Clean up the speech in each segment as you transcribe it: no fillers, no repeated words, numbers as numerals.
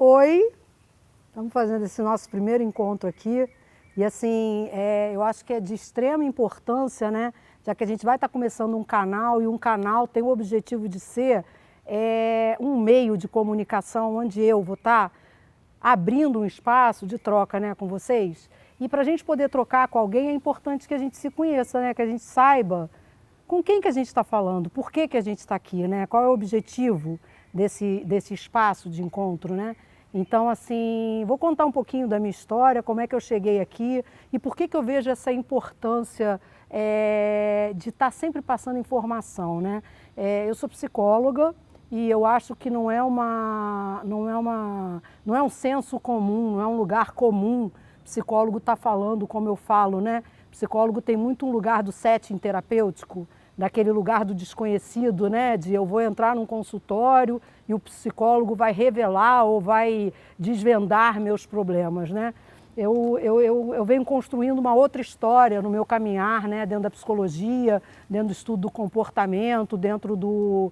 Oi, estamos fazendo esse nosso primeiro encontro aqui e assim, eu acho que é de extrema importância, né? Já que a gente vai estar começando um canal e um canal tem o objetivo de ser um meio de comunicação onde eu vou estar abrindo um espaço de troca, né, com vocês. E para a gente poder trocar com alguém é importante que a gente se conheça, né? Que a gente saiba com quem que a gente está falando, por que que a gente está aqui, né? Qual é o objetivo desse espaço de encontro, né? Então, assim, vou contar um pouquinho da minha história, como é que eu cheguei aqui e por que que eu vejo essa importância de estar sempre passando informação, né? Eu sou psicóloga e eu acho que não é um senso comum, não é um lugar comum psicólogo estar falando como eu falo, né? Psicólogo tem muito um lugar do setting terapêutico, daquele lugar do desconhecido, né? De eu vou entrar num consultório e o psicólogo vai revelar ou vai desvendar meus problemas, né? Eu venho construindo uma outra história no meu caminhar, né? Dentro da psicologia, dentro do estudo do comportamento, dentro do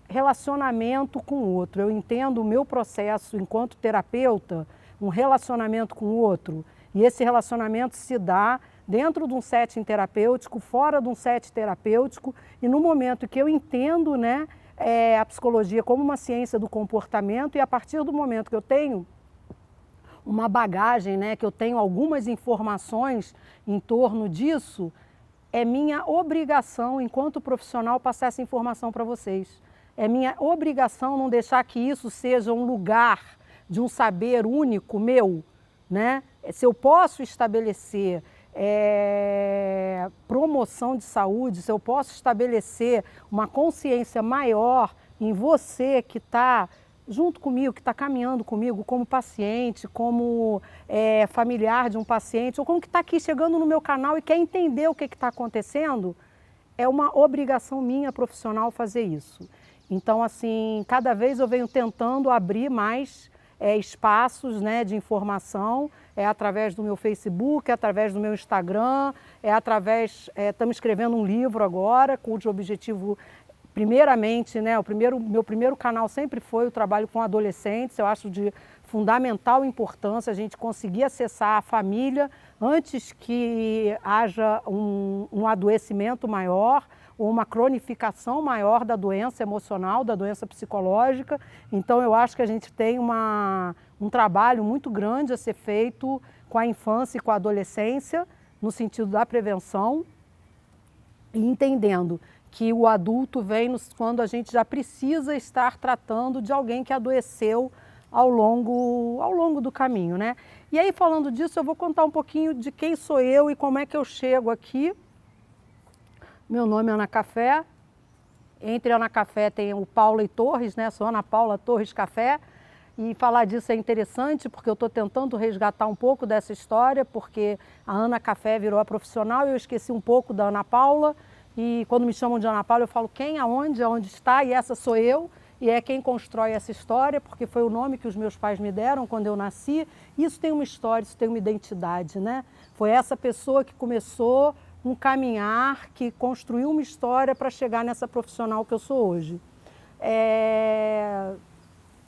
relacionamento com o outro. Eu entendo o meu processo enquanto terapeuta, um relacionamento com o outro, e esse relacionamento se dá dentro de um setting terapêutico, fora de um setting terapêutico, e no momento que eu entendo, né, a psicologia como uma ciência do comportamento, e a partir do momento que eu tenho uma bagagem, né, que eu tenho algumas informações em torno disso, é minha obrigação, enquanto profissional, passar essa informação para vocês. É minha obrigação não deixar que isso seja um lugar de um saber único meu, né? Se eu posso estabelecer promoção de saúde, se eu posso estabelecer uma consciência maior em você que está junto comigo, que está caminhando comigo como paciente, como familiar de um paciente, ou como que está aqui chegando no meu canal e quer entender o que está acontecendo, é uma obrigação minha profissional fazer isso. Então, assim, cada vez eu venho tentando abrir mais espaços, né, de informação, através do meu Facebook, através do meu Instagram, estamos escrevendo um livro agora, cujo objetivo, primeiramente, né, meu primeiro canal sempre foi o trabalho com adolescentes. Eu acho de fundamental importância a gente conseguir acessar a família antes que haja um adoecimento maior ou uma cronificação maior da doença emocional, da doença psicológica. Então, eu acho que a gente tem um trabalho muito grande a ser feito com a infância e com a adolescência, no sentido da prevenção, e entendendo que o adulto vem quando a gente já precisa estar tratando de alguém que adoeceu ao longo do caminho, né? E aí, falando disso, eu vou contar um pouquinho de quem sou eu e como é que eu chego aqui. Meu nome é Ana Café. Entre Ana Café tem o Paula e Torres, né? Sou Ana Paula Torres Café. E falar disso é interessante porque eu estou tentando resgatar um pouco dessa história, porque a Ana Café virou a profissional e eu esqueci um pouco da Ana Paula. E quando me chamam de Ana Paula, eu falo quem, aonde está, e essa sou eu. E é quem constrói essa história, porque foi o nome que os meus pais me deram quando eu nasci. Isso tem uma história, isso tem uma identidade, né? Foi essa pessoa que começou um caminhar, que construiu uma história para chegar nessa profissional que eu sou hoje.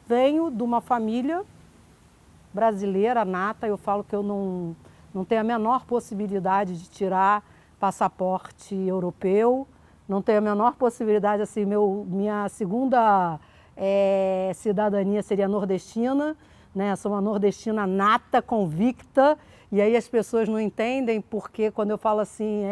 Venho de uma família brasileira, nata. Eu falo que eu não tenho a menor possibilidade de tirar passaporte europeu, não tenho a menor possibilidade, assim, minha segunda cidadania seria nordestina, né? Sou uma nordestina nata, convicta, e aí as pessoas não entendem porque quando eu falo assim,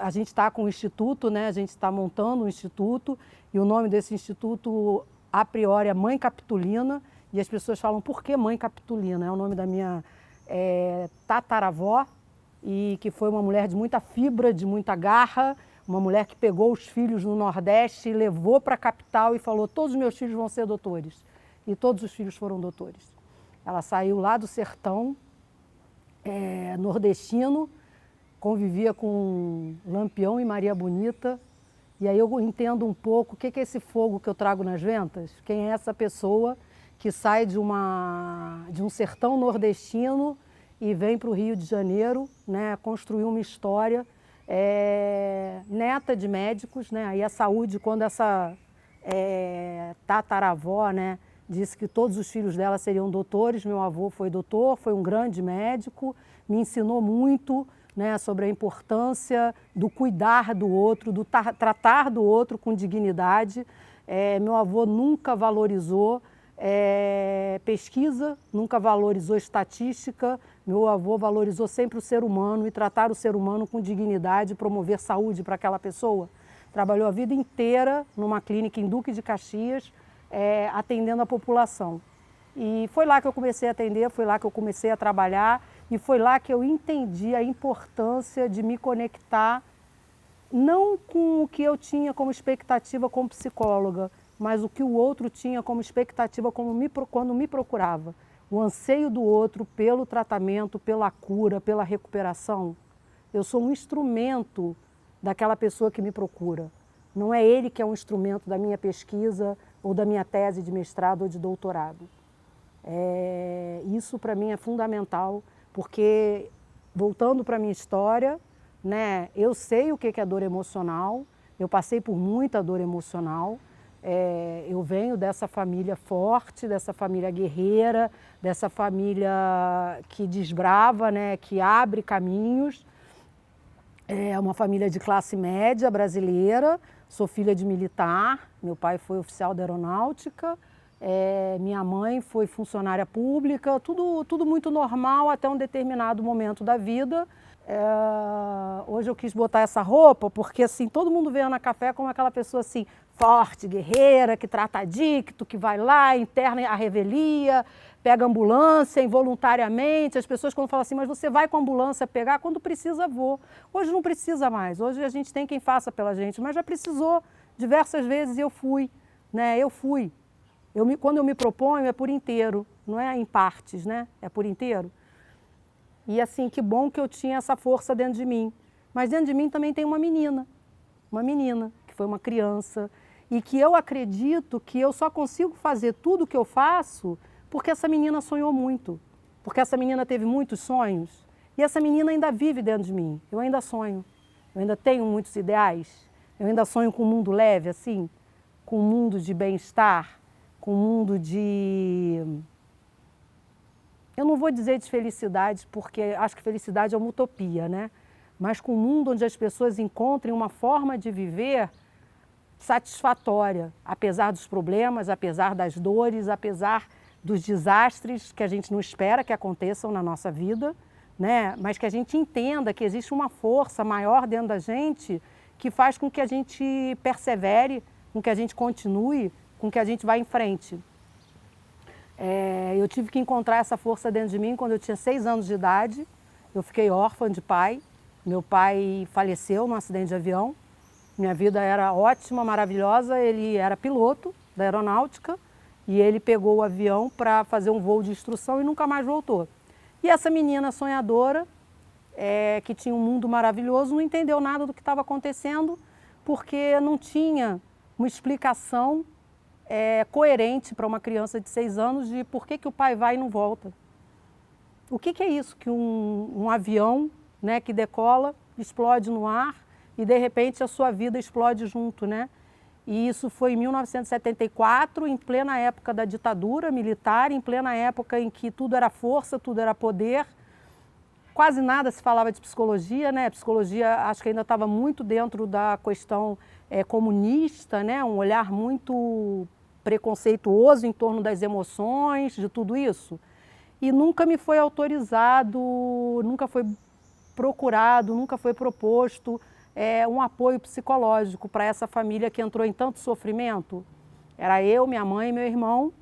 a gente está com um instituto, né? A gente está montando um instituto e o nome desse instituto, a priori, é Mãe Capitulina, e as pessoas falam, por que Mãe Capitulina? É o nome da minha tataravó, e que foi uma mulher de muita fibra, de muita garra, uma mulher que pegou os filhos no Nordeste, levou para a capital e falou, todos os meus filhos vão ser doutores. E todos os filhos foram doutores. Ela saiu lá do sertão nordestino, convivia com Lampião e Maria Bonita, e aí eu entendo um pouco o que é esse fogo que eu trago nas ventas, quem é essa pessoa que sai de um sertão nordestino e vem para o Rio de Janeiro, né, construir uma história, neta de médicos, né, aí a saúde, quando essa tataravó, né, disse que todos os filhos dela seriam doutores. Meu avô foi doutor, foi um grande médico, me ensinou muito, né, sobre a importância do cuidar do outro, do tratar do outro com dignidade. Meu avô nunca valorizou pesquisa, nunca valorizou estatística. Meu avô valorizou sempre o ser humano e tratar o ser humano com dignidade, promover saúde para aquela pessoa. Trabalhou a vida inteira numa clínica em Duque de Caxias, atendendo a população. E foi lá que eu comecei a atender, foi lá que eu comecei a trabalhar e foi lá que eu entendi a importância de me conectar, não com o que eu tinha como expectativa como psicóloga, mas o que o outro tinha como expectativa quando me procurava. O anseio do outro pelo tratamento, pela cura, pela recuperação. Eu sou um instrumento daquela pessoa que me procura. Não é ele que é um instrumento da minha pesquisa ou da minha tese de mestrado ou de doutorado. Isso para mim é fundamental, porque, voltando para a minha história, né, eu sei o que é dor emocional, eu passei por muita dor emocional, eu venho dessa família forte, dessa família guerreira, dessa família que desbrava, né, que abre caminhos. É uma família de classe média brasileira, sou filha de militar, meu pai foi oficial da aeronáutica, minha mãe foi funcionária pública, tudo muito normal até um determinado momento da vida. Hoje eu quis botar essa roupa porque assim, todo mundo vê a Ana Café como aquela pessoa assim, forte, guerreira, que trata adicto, que vai lá, interna a revelia, pega ambulância involuntariamente. As pessoas quando falam assim, mas você vai com a ambulância pegar? Quando precisa, vou. Hoje não precisa mais, hoje a gente tem quem faça pela gente, mas já precisou diversas vezes e eu fui, né? Eu fui. Quando eu me proponho é por inteiro, não é em partes, né? É por inteiro. E assim, que bom que eu tinha essa força dentro de mim. Mas dentro de mim também tem uma menina, que foi uma criança, e que eu acredito que eu só consigo fazer tudo o que eu faço porque essa menina sonhou muito, porque essa menina teve muitos sonhos, e essa menina ainda vive dentro de mim. Eu ainda sonho, eu ainda tenho muitos ideais, eu ainda sonho com um mundo leve, assim, com um mundo de bem-estar, com um mundo de... Eu não vou dizer de felicidade, porque acho que felicidade é uma utopia, né? Mas com um mundo onde as pessoas encontrem uma forma de viver satisfatória, apesar dos problemas, apesar das dores, apesar dos desastres que a gente não espera que aconteçam na nossa vida, né? Mas que a gente entenda que existe uma força maior dentro da gente que faz com que a gente persevere, com que a gente continue, com que a gente vá em frente. Eu tive que encontrar essa força dentro de mim quando eu tinha 6 anos de idade. Eu fiquei órfã de pai. Meu pai faleceu num acidente de avião. Minha vida era ótima, maravilhosa. Ele era piloto da aeronáutica e ele pegou o avião para fazer um voo de instrução e nunca mais voltou. E essa menina sonhadora, que tinha um mundo maravilhoso, não entendeu nada do que estava acontecendo porque não tinha uma explicação coerente para uma criança de 6 anos de por que o pai vai e não volta. O que é isso? Que um avião, né, que decola, explode no ar e de repente a sua vida explode junto, né? E isso foi em 1974, em plena época da ditadura militar, em plena época em que tudo era força, tudo era poder. Quase nada se falava de psicologia, né? A psicologia acho que ainda estava muito dentro da questão comunista, né? Um olhar muito preconceituoso em torno das emoções, de tudo isso. E nunca me foi autorizado, nunca foi procurado, nunca foi proposto um apoio psicológico para essa família que entrou em tanto sofrimento. Era eu, minha mãe e meu irmão.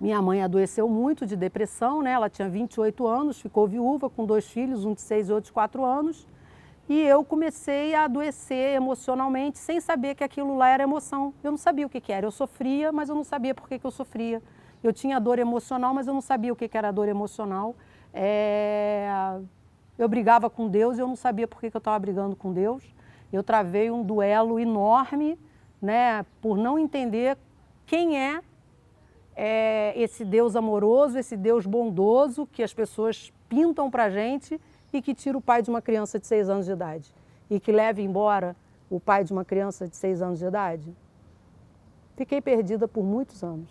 Minha mãe adoeceu muito de depressão, né? Ela tinha 28 anos, ficou viúva com 2 filhos, um de 6 e outro de 4 anos. E eu comecei a adoecer emocionalmente sem saber que aquilo lá era emoção. Eu não sabia o que era. Eu sofria, mas eu não sabia por que eu sofria. Eu tinha dor emocional, mas eu não sabia o que era dor emocional. Eu brigava com Deus e eu não sabia por que eu estava brigando com Deus. Eu travei um duelo enorme, né, por não entender quem é esse Deus amoroso, esse Deus bondoso que as pessoas pintam para a gente e que tira o pai de uma criança de 6 anos de idade e que leva embora o pai de uma criança de 6 anos de idade. Fiquei perdida por muitos anos.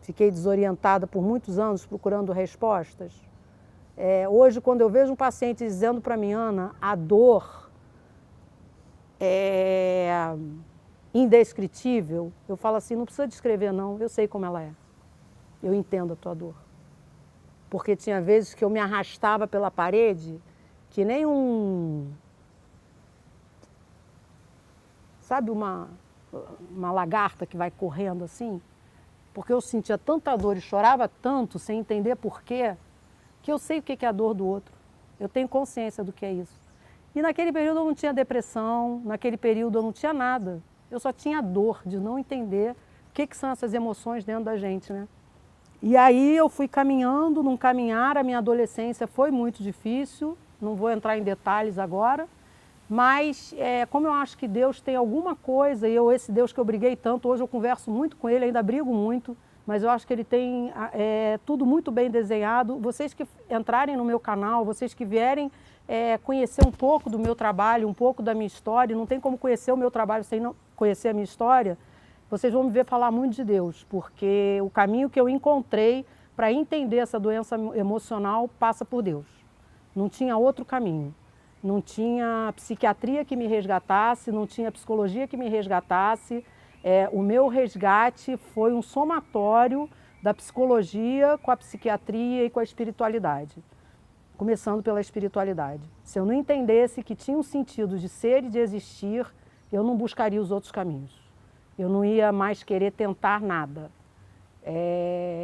Fiquei desorientada por muitos anos procurando respostas. Hoje, quando eu vejo um paciente dizendo para mim, Ana, a dor é indescritível, eu falo assim, não precisa descrever não, eu sei como ela é. Eu entendo a tua dor. Porque tinha vezes que eu me arrastava pela parede, que nem sabe, uma lagarta que vai correndo assim? Porque eu sentia tanta dor e chorava tanto, sem entender por quê, que eu sei o que é a dor do outro. Eu tenho consciência do que é isso. E naquele período eu não tinha depressão, naquele período eu não tinha nada. Eu só tinha dor de não entender o que são essas emoções dentro da gente, né? E aí eu fui caminhando, num caminhar, a minha adolescência foi muito difícil, não vou entrar em detalhes agora, mas como eu acho que Deus tem alguma coisa, e esse Deus que eu briguei tanto, hoje eu converso muito com Ele, ainda brigo muito, mas eu acho que Ele tem tudo muito bem desenhado. Vocês que entrarem no meu canal, vocês que vierem conhecer um pouco do meu trabalho, um pouco da minha história, não tem como conhecer o meu trabalho sem não conhecer a minha história, vocês vão me ver falar muito de Deus, porque o caminho que eu encontrei para entender essa doença emocional passa por Deus. Não tinha outro caminho. Não tinha psiquiatria que me resgatasse, não tinha psicologia que me resgatasse. O meu resgate foi um somatório da psicologia com a psiquiatria e com a espiritualidade. Começando pela espiritualidade. Se eu não entendesse que tinha um sentido de ser e de existir, eu não buscaria os outros caminhos. Eu não ia mais querer tentar nada.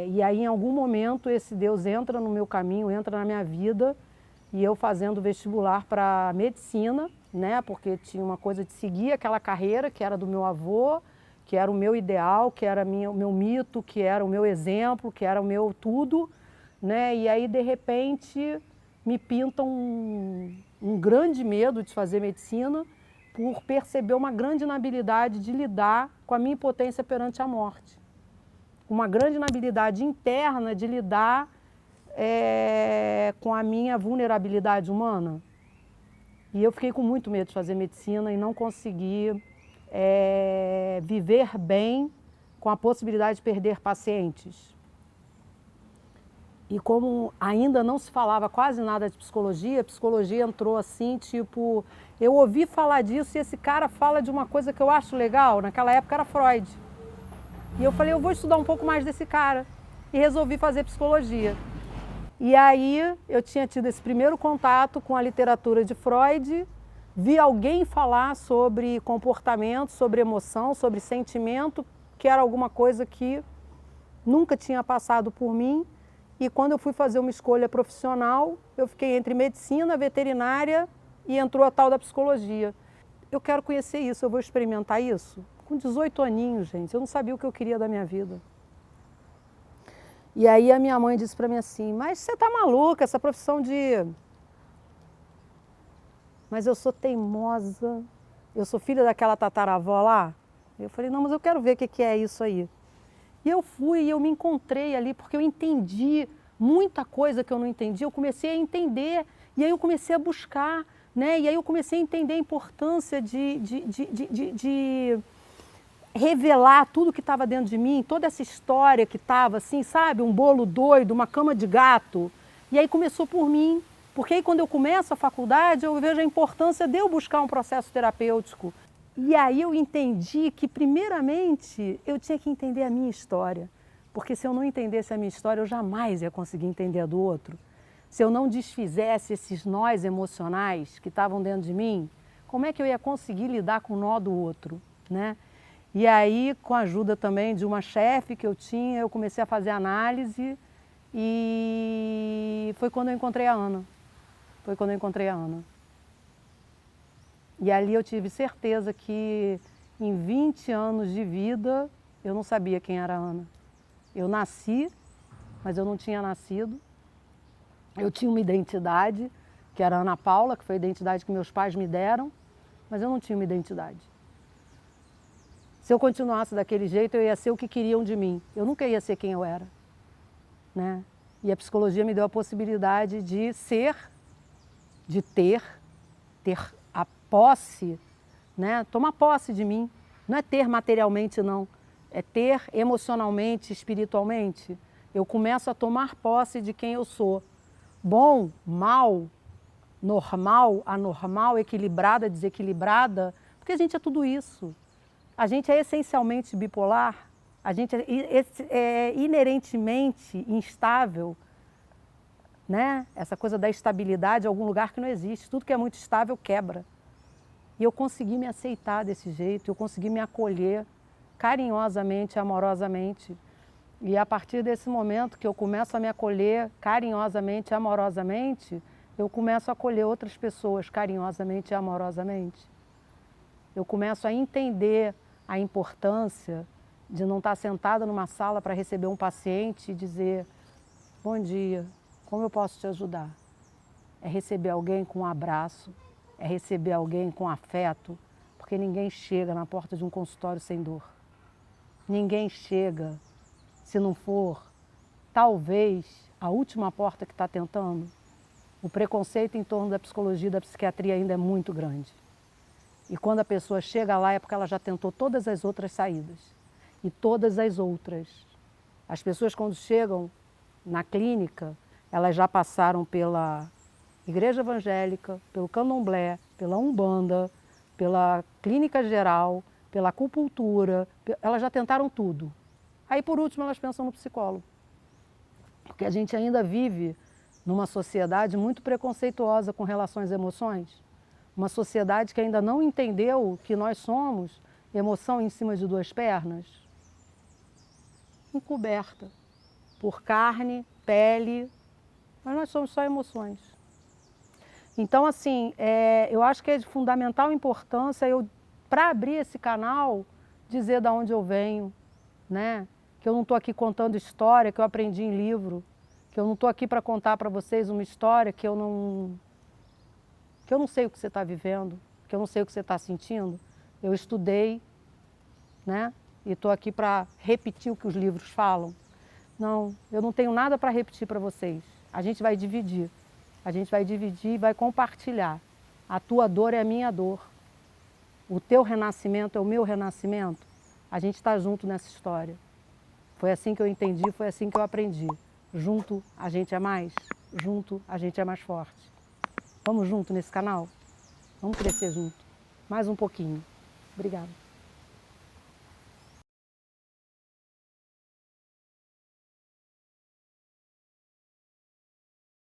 E aí, em algum momento, esse Deus entra no meu caminho, entra na minha vida, e eu fazendo vestibular para medicina, né? Porque tinha uma coisa de seguir aquela carreira que era do meu avô, que era o meu ideal, que era o meu mito, que era o meu exemplo, que era o meu tudo, né? E aí, de repente, me pinta um grande medo de fazer medicina, por perceber uma grande inabilidade de lidar com a minha impotência perante a morte. Uma grande inabilidade interna de lidar com a minha vulnerabilidade humana. E eu fiquei com muito medo de fazer medicina e não consegui viver bem com a possibilidade de perder pacientes. E como ainda não se falava quase nada de psicologia, a psicologia entrou assim, tipo, eu ouvi falar disso e esse cara fala de uma coisa que eu acho legal, naquela época era Freud. E eu falei, eu vou estudar um pouco mais desse cara. E resolvi fazer psicologia. E aí eu tinha tido esse primeiro contato com a literatura de Freud, vi alguém falar sobre comportamento, sobre emoção, sobre sentimento, que era alguma coisa que nunca tinha passado por mim. E quando eu fui fazer uma escolha profissional, eu fiquei entre medicina, veterinária e entrou a tal da psicologia. Eu quero conhecer isso, eu vou experimentar isso. Com 18 aninhos, gente, eu não sabia o que eu queria da minha vida. E aí a minha mãe disse para mim assim, mas você tá maluca, essa profissão de... Mas eu sou teimosa, eu sou filha daquela tataravó lá. Eu falei, não, mas eu quero ver o que é isso aí. E eu fui e eu me encontrei ali, porque eu entendi muita coisa que eu não entendi, eu comecei a entender, e aí eu comecei a buscar, né? E aí eu comecei a entender a importância de revelar tudo que estava dentro de mim, toda essa história que estava assim, sabe? Um bolo doido, uma cama de gato. E aí começou por mim, porque aí quando eu começo a faculdade, eu vejo a importância de eu buscar um processo terapêutico. E aí eu entendi que, primeiramente, eu tinha que entender a minha história. Porque se eu não entendesse a minha história, eu jamais ia conseguir entender a do outro. Se eu não desfizesse esses nós emocionais que estavam dentro de mim, como é que eu ia conseguir lidar com o nó do outro, né? E aí, com a ajuda também de uma chefe que eu tinha, eu comecei a fazer análise e foi quando eu encontrei a Ana. Foi quando eu encontrei a Ana. E ali eu tive certeza que em 20 anos de vida eu não sabia quem era a Ana. Eu nasci, mas eu não tinha nascido. Eu tinha uma identidade, que era Ana Paula, que foi a identidade que meus pais me deram, mas eu não tinha uma identidade. Se eu continuasse daquele jeito, eu ia ser o que queriam de mim. Eu nunca ia ser quem eu era, né? E a psicologia me deu a possibilidade de ser, de ter a posse, né? Tomar posse de mim. Não é ter materialmente, não. é ter emocionalmente, espiritualmente. Eu começo a tomar posse de quem eu sou. Bom, mal, normal, anormal, equilibrada, desequilibrada, porque a gente é tudo isso. A gente é essencialmente bipolar, a gente é inerentemente instável, né? Essa coisa da estabilidade é algum lugar que não existe. Tudo que é muito estável quebra. E eu consegui me aceitar desse jeito, eu consegui me acolher carinhosamente, amorosamente. E a partir desse momento que eu começo a me acolher carinhosamente, amorosamente, eu começo a acolher outras pessoas carinhosamente e amorosamente. Eu começo a entender a importância de não estar sentada numa sala para receber um paciente e dizer: bom dia, como eu posso te ajudar? É receber alguém com um abraço, é receber alguém com afeto, porque ninguém chega na porta de um consultório sem dor. Ninguém chega se não for, talvez, a última porta que está tentando. O preconceito em torno da psicologia e da psiquiatria ainda é muito grande. E quando a pessoa chega lá é porque ela já tentou todas as outras saídas. E todas as outras. As pessoas quando chegam na clínica, elas já passaram pela igreja evangélica, pelo candomblé, pela umbanda, pela clínica geral, pela acupuntura, elas já tentaram tudo. Aí por último elas pensam no psicólogo. Porque a gente ainda vive numa sociedade muito preconceituosa com relação às emoções. Uma sociedade que ainda não entendeu que nós somos emoção em cima de duas pernas, encoberta por carne, pele, mas nós somos só emoções. Então, assim, eu acho que é de fundamental importância eu, para abrir esse canal, dizer de onde eu venho, né? Que eu não estou aqui contando história que eu aprendi em livro, que eu não estou aqui para contar para vocês uma história que eu não sei o que você está vivendo, que eu não sei o que você está sentindo. Eu estudei, né? E estou aqui para repetir o que os livros falam. Não, eu não tenho nada para repetir para vocês. A gente vai dividir. A gente vai dividir e vai compartilhar. A tua dor é a minha dor. O teu renascimento é o meu renascimento. A gente está junto nessa história. Foi assim que eu entendi, foi assim que eu aprendi. Junto a gente é mais, junto a gente é mais forte. Vamos junto nesse canal? Vamos crescer junto. Mais um pouquinho. Obrigada.